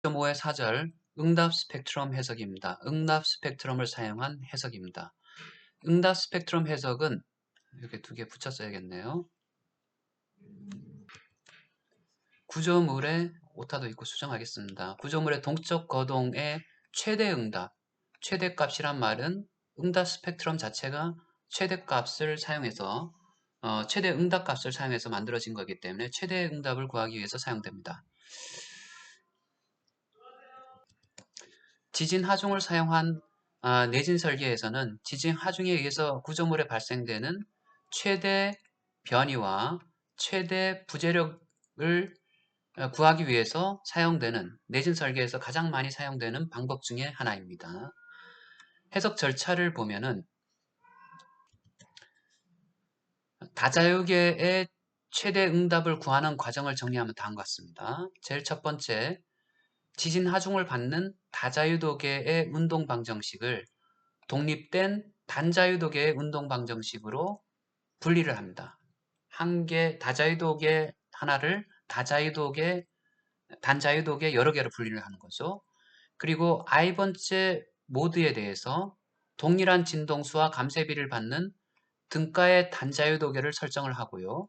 9.5의 4절 응답 스펙트럼 해석입니다. 응답 스펙트럼을 사용한 해석입니다. 응답 스펙트럼 해석은 이렇게 두 개 붙여 써야겠네요. 구조물의 오타도 있고 수정하겠습니다. 구조물의 동적 거동의 최대 응답, 최대값이란 말은 응답 스펙트럼 자체가 최대값을 사용해서 최대 응답값을 사용해서 만들어진 거기 때문에 최대 응답을 구하기 위해서 사용됩니다. 지진 하중을 사용한 내진 설계에서는 지진 하중에 의해서 구조물에 발생되는 최대 변이와 최대 부재력을 구하기 위해서 사용되는 내진 설계에서 가장 많이 사용되는 방법 중에 하나입니다. 해석 절차를 보면은 다자유계의 최대 응답을 구하는 과정을 정리하면 다음과 같습니다. 제일 첫 번째, 지진 하중을 받는 다자유도계의 운동 방정식을 독립된 단자유도계의 운동 방정식으로 분리를 합니다. 다자유도계 하나를 단자유도계 여러 개로 분리를 하는 거죠. 그리고 i번째 모드에 대해서 동일한 진동수와 감쇄비를 받는 등가의 단자유도계를 설정을 하고요.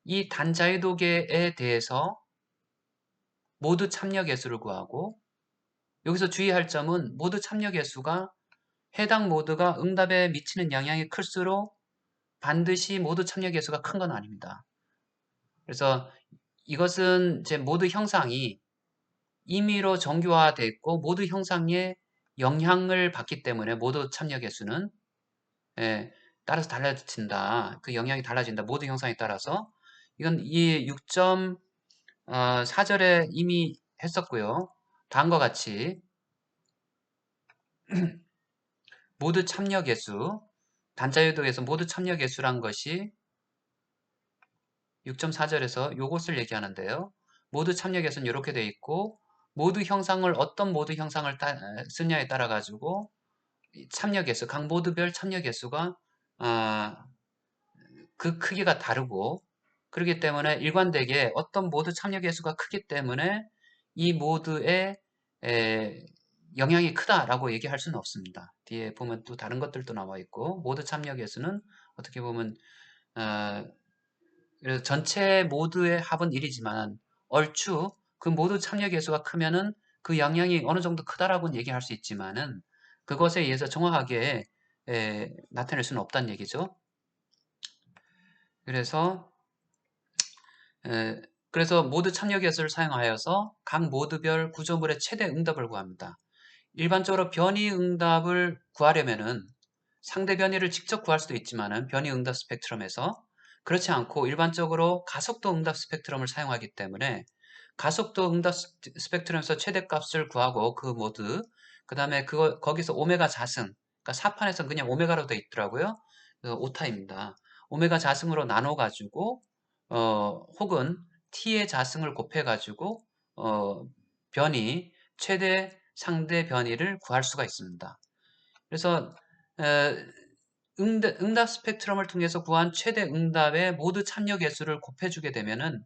이 단자유도계에 대해서 모드 참여 개수를 구하고, 여기서 주의할 점은 모드 참여 개수가 해당 모드가 응답에 미치는 영향이 클수록 반드시 모드 참여 개수가 큰 건 아닙니다. 그래서 이것은 제 모드 형상이 임의로 정규화되어 있고 모드 형상에 영향을 받기 때문에 모드 참여 개수는 따라서 달라진다. 그 영향이 달라진다. 모드 형상에 따라서. 이건 이 6.4절에 이미 했었고요. 다음과 같이 모드 참여 개수, 단자유도에서 모드 참여 개수란 것이 6.4절에서 요것을 얘기하는데요. 모드 참여 개수는 이렇게 되어 있고 모드 형상을 어떤 모드 형상을 쓰냐에 따라 가지고 참여 개수, 각 모드별 참여 개수가 그 크기가 다르고 그렇기 때문에 일관되게 어떤 모드 참여 개수가 크기 때문에 이 모드에 영향이 크다라고 얘기할 수는 없습니다. 뒤에 보면 또 다른 것들도 나와 있고 모드 참여 개수는 어떻게 보면 그래서 전체 모드의 합은 1이지만 얼추 그 모드 참여 개수가 크면은 그 영향이 어느 정도 크다라고는 얘기할 수 있지만은 그것에 의해서 정확하게 나타낼 수는 없다는 얘기죠. 그래서 그래서 모드 참여 개수를 사용하여서 각 모드별 구조물의 최대 응답을 구합니다. 일반적으로 변이 응답을 구하려면은 상대 변이를 직접 구할 수도 있지만은 변이 응답 스펙트럼에서 그렇지 않고 일반적으로 가속도 응답 스펙트럼을 사용하기 때문에 가속도 응답 스펙트럼에서 최대값을 구하고 그 모드 그 다음에 거기서 오메가 자승 그러니까 사판에서 그냥 오메가로 되어 있더라고요. 오타입니다. 오메가 자승으로 나눠 가지고 혹은 t의 자승을 곱해 가지고 변이 최대 상대 변이를 구할 수가 있습니다. 그래서 응답 스펙트럼을 통해서 구한 최대 응답의 모드 참여 개수를 곱해주게 되면은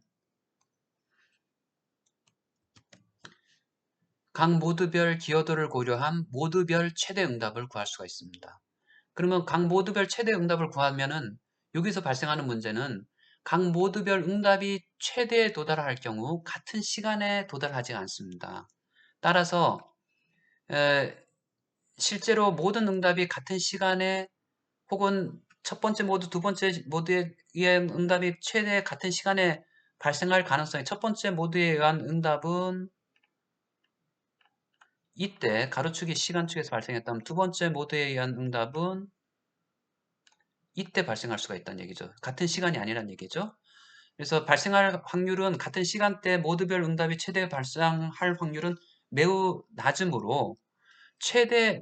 각 모드별 기여도를 고려한 모드별 최대 응답을 구할 수가 있습니다. 그러면 각 모드별 최대 응답을 구하면은 여기서 발생하는 문제는 각 모드별 응답이 최대에 도달할 경우 같은 시간에 도달하지 않습니다. 따라서 실제로 모든 응답이 같은 시간에 혹은 첫 번째 모드, 두 번째 모드에 의한 응답이 최대 같은 시간에 발생할 가능성이 첫 번째 모드에 의한 응답은 이때 가로축이 시간축에서 발생했다면 두 번째 모드에 의한 응답은 이때 발생할 수가 있다는 얘기죠. 같은 시간이 아니란 얘기죠. 그래서 발생할 확률은 같은 시간대 모드별 응답이 최대 발생할 확률은 매우 낮으므로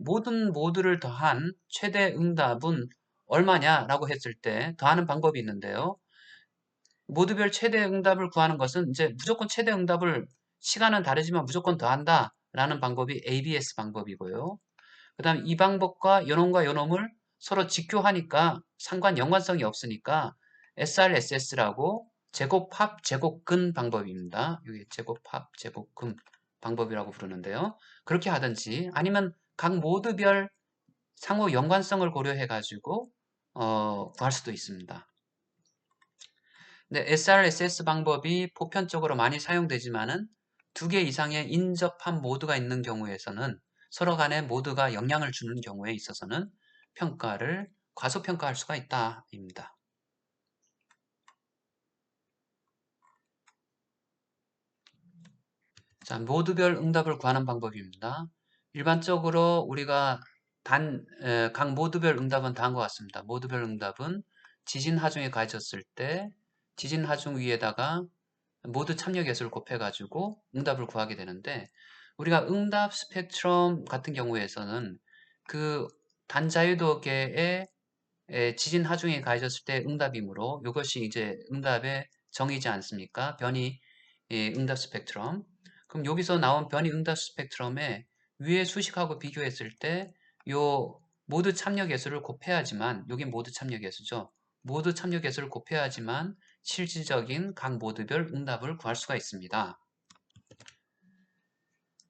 모든 모드를 더한 최대 응답은 얼마냐라고 했을 때 더하는 방법이 있는데요. 모드별 최대 응답을 구하는 것은 이제 무조건 최대 응답을 시간은 다르지만 무조건 더한다라는 방법이 ABS 방법이고요. 그 다음 이 방법과 요놈과 요놈을 서로 직교하니까 연관성이 없으니까 SRSS라고 제곱합 제곱근 방법입니다. 여기 제곱합 제곱근 방법이라고 부르는데요. 그렇게 하든지 아니면 각 모드별 상호 연관성을 고려해 가지고 구할 수도 있습니다. 근데 SRSS 방법이 보편적으로 많이 사용되지만은 2개 이상의 인접한 모드가 있는 경우에서는 서로 간에 모드가 영향을 주는 경우에 있어서는 평가를 과소평가할 수가 있다입니다. 자, 모드별 응답을 구하는 방법입니다. 일반적으로 우리가 각 모드별 응답은 다음과 같습니다. 모드별 응답은 지진 하중에 가해졌을 때 지진 하중 위에다가 모두 참여 개수를 곱해가지고 응답을 구하게 되는데 우리가 응답 스펙트럼 같은 경우에서는 그 단자유도계의 지진 하중에 가해졌을 때 응답이므로 이것이 이제 응답의 정의지 않습니까? 변이 응답 스펙트럼. 그럼 여기서 나온 변이 응답 스펙트럼의 위의 수식하고 비교했을 때 요 모두 참여 개수를 곱해야지만 여기 모두 참여 개수죠. 모두 참여 개수를 곱해야지만 실질적인 각 모드별 응답을 구할 수가 있습니다.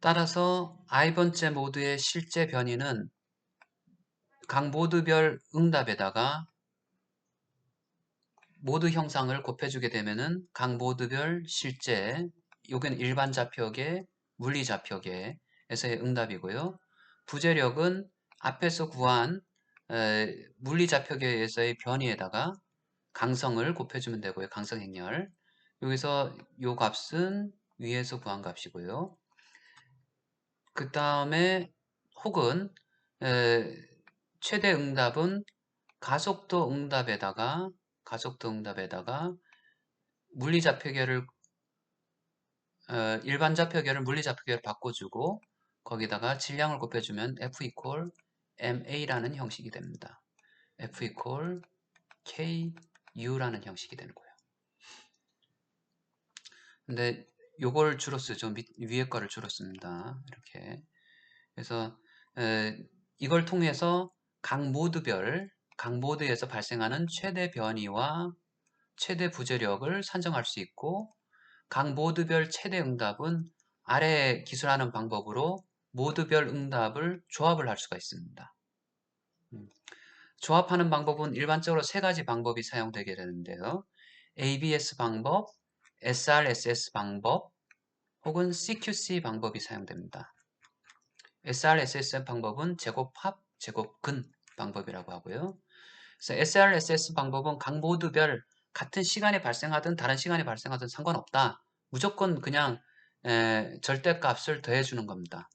따라서 i번째 모드의 실제 변이는 각 모드별 응답에다가 모드 형상을 곱해주게 되면은 각 모드별 실제, 요건 일반 좌표계, 물리 좌표계에서의 응답이고요. 부재력은 앞에서 구한 물리 좌표계에서의 변이에다가 강성을 곱해주면 되고요. 강성 행렬. 여기서 요 값은 위에서 구한 값이고요. 그 다음에 혹은 최대 응답은 가속도 응답에다가 물리좌표계를 일반 좌표계를 물리좌표계로 바꿔주고 거기다가 질량을 곱해주면 F equal MA라는 형식이 됩니다. F equal KU라는 형식이 되는 거예요. 근데 요걸 주로 쓰죠. 위에 거를 주로 씁니다. 이렇게. 그래서 이걸 통해서 각 모드에서 발생하는 최대 변이와 최대 부재력을 산정할 수 있고 각 모드별 최대 응답은 아래 기술하는 방법으로 모드별 응답을 조합을 할 수가 있습니다. 조합하는 방법은 일반적으로 3가지 방법이 사용되게 되는데요. ABS 방법, SRSS 방법, 혹은 CQC 방법이 사용됩니다. SRSS 방법은 제곱합, 제곱근 방법이라고 하고요. 그래서 SRSS 방법은 각 모드별 같은 시간에 발생하든 다른 시간에 발생하든 상관없다. 무조건 그냥 절대값을 더해주는 겁니다.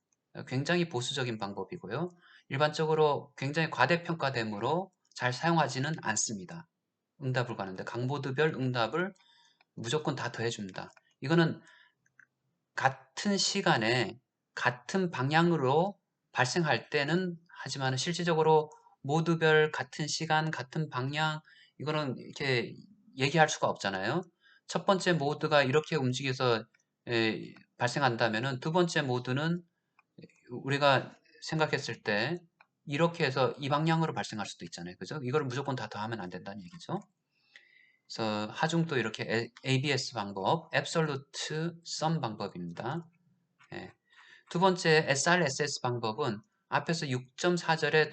굉장히 보수적인 방법이고요. 일반적으로 굉장히 과대평가되므로 잘 사용하지는 않습니다. 응답을 가는데 각 모드별 응답을 무조건 다 더해줍니다. 이거는 같은 시간에 같은 방향으로 발생할 때는 하지만 실질적으로 모두별 같은 시간, 같은 방향 이거는 이렇게 얘기할 수가 없잖아요. 첫 번째 모드가 이렇게 움직여서 발생한다면은 두 번째 모드는 우리가 생각했을 때 이렇게 해서 이 방향으로 발생할 수도 있잖아요. 그죠? 이걸 무조건 다 더하면 안 된다는 얘기죠. 그래서 하중도 이렇게 ABS 방법, Absolute Sum 방법입니다. 예. 두 번째 SRSS 방법은 앞에서 6.4절에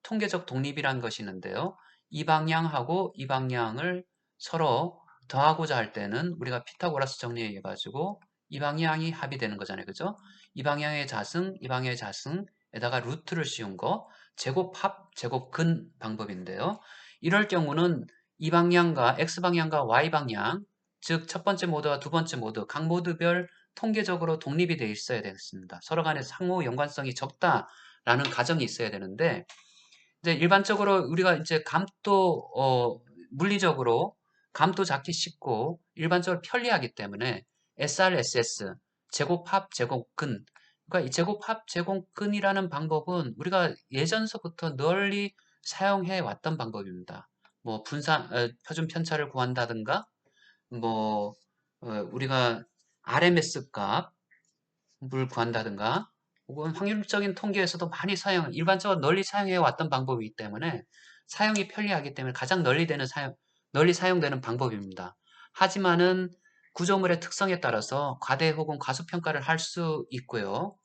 통계적 독립이라는 것이 있는데요. 이 방향하고 이 방향을 서로 더하고자 할 때는 우리가 피타고라스 정리해 가지고 이 방향이 합이 되는 거잖아요. 그죠? 이 방향의 자승, 이 방향의 자승에다가 루트를 씌운 거 제곱합, 제곱근 방법인데요. 이럴 경우는 이 방향과 X방향과 Y방향 즉 첫 번째 모드와 두 번째 모드 각 모드별 통계적으로 독립이 되어 있어야 되겠습니다. 서로 간에 상호 연관성이 적다라는 가정이 있어야 되는데 이제 일반적으로 우리가 이제 물리적으로 감도 잡기 쉽고 일반적으로 편리하기 때문에 SRSS 제곱합 제곱근 그러니까 이 제곱합 제곱근이라는 방법은 우리가 예전서부터 널리 사용해 왔던 방법입니다. 뭐 표준 편차를 구한다든가 뭐 우리가 RMS 값을 구한다든가 혹은 확률적인 통계에서도 많이 일반적으로 널리 사용해 왔던 방법이기 때문에 사용이 편리하기 때문에 가장 널리 사용되는 방법입니다. 하지만은 구조물의 특성에 따라서 과대 혹은 과소 평가를 할 수 있고요.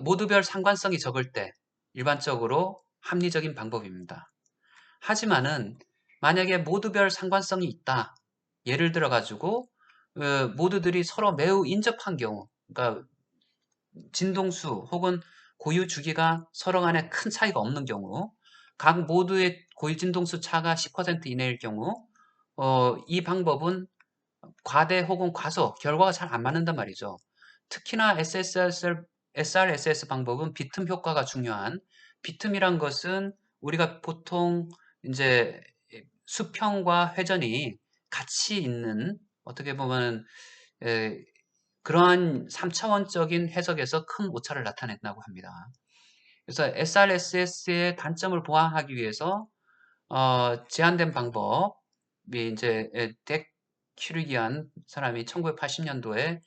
모두별 상관성이 적을 때 일반적으로 합리적인 방법입니다. 하지만은 만약에 모두별 상관성이 있다. 예를 들어 가지고 모두들이 서로 매우 인접한 경우, 그러니까 진동수 혹은 고유 주기가 서로 간에 큰 차이가 없는 경우, 각 모두의 고유 진동수 차가 10% 이내일 경우, 이 방법은 과대 혹은 과소, 결과가 잘 안 맞는단 말이죠. 특히나 SRSS 방법은 비틈 효과가 중요한, 비틈이란 것은 우리가 보통 이제 수평과 회전이 같이 있는, 어떻게 보면 그러한 3차원적인 해석에서 큰 오차를 나타낸다고 합니다. 그래서 SRSS의 단점을 보완하기 위해서 제한된 방법이 이제 덱 큐리기안 사람이 1980년도에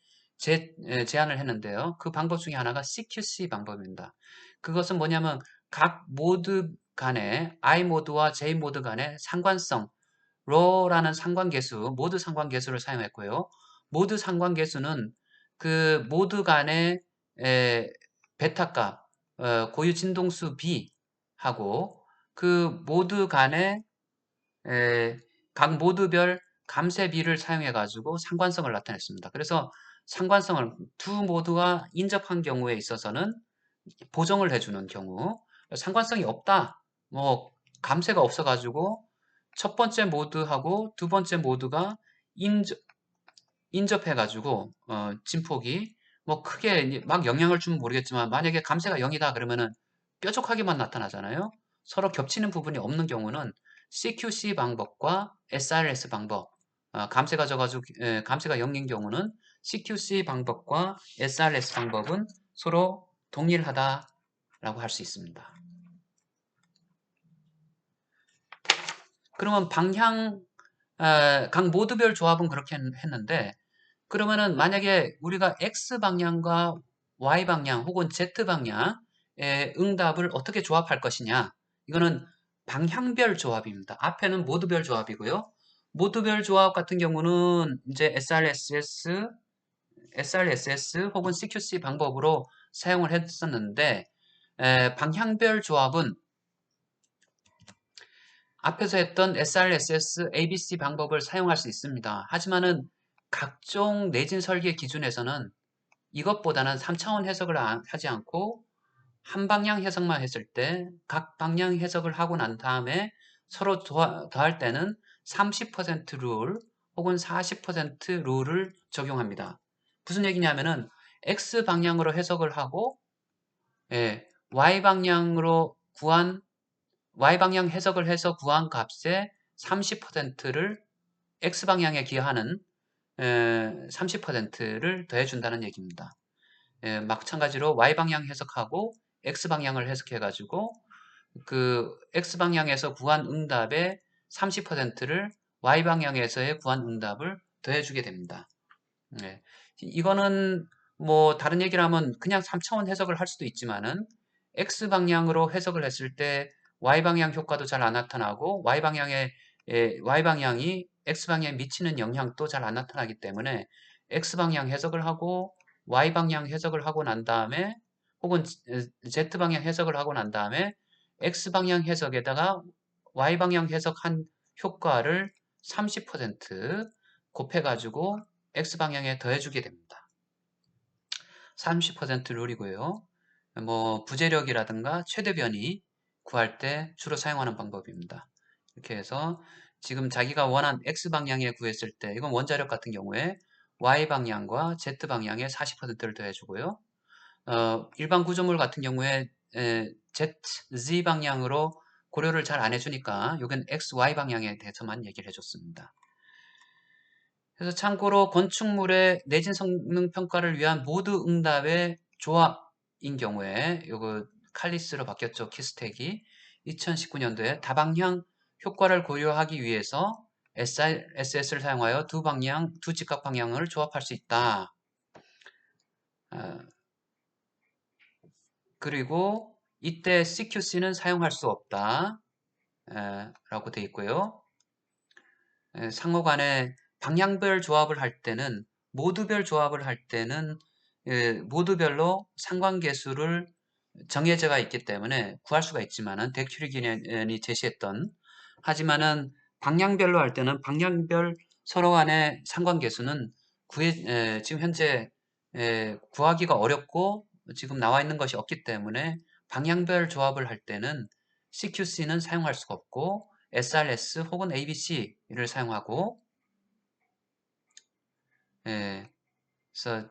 제안을 했는데요. 그 방법 중에 하나가 CQC 방법입니다. 그것은 뭐냐면 각 모드 간의 I 모드와 J 모드 간의 상관성, row라는 상관계수, 모드 상관계수를 사용했고요. 모드 상관계수는 그 모드 간의 베타값, 고유 진동수 B하고 그 모드 간의 각 모드별 감쇄비를 사용해 가지고 상관성을 나타냈습니다. 그래서 상관성을 두 모두가 인접한 경우에 있어서는 보정을 해주는 경우, 상관성이 없다, 뭐 감쇄가 없어 가지고 첫 번째 모드하고 두 번째 모드가 인접해 가지고 진폭이 뭐 크게 막 영향을 주면 모르겠지만 만약에 감쇄가 0이다 그러면은 뾰족하게만 나타나잖아요. 서로 겹치는 부분이 없는 경우는 CQC 방법과 SRS 방법, 감쇄가 져가지고 감쇄가 0인 경우는 CQC 방법과 SRS 방법은 서로 동일하다라고 할 수 있습니다. 그러면 각 모드별 조합은 그렇게 했는데 그러면은 만약에 우리가 X 방향과 Y 방향 혹은 Z 방향의 응답을 어떻게 조합할 것이냐? 이거는 방향별 조합입니다. 앞에는 모드별 조합이고요. 모드별 조합 같은 경우는 이제 SRSS 혹은 CQC 방법으로 사용을 했었는데 방향별 조합은 앞에서 했던 SRSS, ABC 방법을 사용할 수 있습니다. 하지만은 각종 내진 설계 기준에서는 이것보다는 3차원 해석을 하지 않고 한 방향 해석만 했을 때 각 방향 해석을 하고 난 다음에 서로 더할 때는 30% 룰 혹은 40% 룰을 적용합니다. 무슨 얘기냐면은 X 방향으로 해석을 하고 Y 방향 해석을 해서 구한 값의 30%를 X 방향에 기하는 30%를 더해준다는 얘기입니다. 마찬가지로 Y방향 해석하고 X방향을 해석해가지고 그 X방향에서 구한 응답의 30%를 Y방향에서의 구한 응답을 더해주게 됩니다. 이거는 뭐 다른 얘기를 하면 그냥 3차원 해석을 할 수도 있지만은 X방향으로 해석을 했을 때 Y방향 효과도 잘 안 나타나고 Y방향이 X방향에 미치는 영향도 잘 안 나타나기 때문에 X방향 해석을 하고 Y방향 해석을 하고 난 다음에 혹은 Z방향 해석을 하고 난 다음에 X방향 해석에다가 Y방향 해석한 효과를 30% 곱해가지고 X방향에 더해주게 됩니다. 30% 룰이고요. 뭐 부재력이라든가 최대 변이 구할 때 주로 사용하는 방법입니다. 이렇게 해서 지금 자기가 원한 X방향에 구했을 때 이건 원자력 같은 경우에 Y방향과 Z방향에 40%를 더해주고요. 일반 구조물 같은 경우에 Z 방향으로 고려를 잘 안 해주니까 이건 X, Y 방향에 대해서만 얘기를 해줬습니다. 그래서 참고로 건축물의 내진 성능 평가를 위한 모드 응답의 조합인 경우에 이거 칼리스로 바뀌었죠. 키스텍이 2019년도에 다방향 효과를 고려하기 위해서 SRSS를 사용하여 두 직각 방향을 조합할 수 있다. 그리고 이때 CQC는 사용할 수 없다. 라고 되어 있고요. 상호간에 방향별 조합을 할 때는 모드별 조합을 할 때는 모드별로 상관계수를 정해져가 있기 때문에 구할 수가 있지만은 데큐리기현이 제시했던 하지만은 방향별로 할 때는 방향별 서로 간의 상관계수는 지금 현재 구하기가 어렵고 지금 나와 있는 것이 없기 때문에 방향별 조합을 할 때는 CQC는 사용할 수가 없고 SRS 혹은 ABC를 사용하고 그래서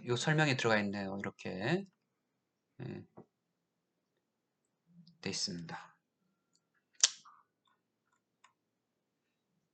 요 설명이 들어가 있네요. 이렇게 돼 있습니다.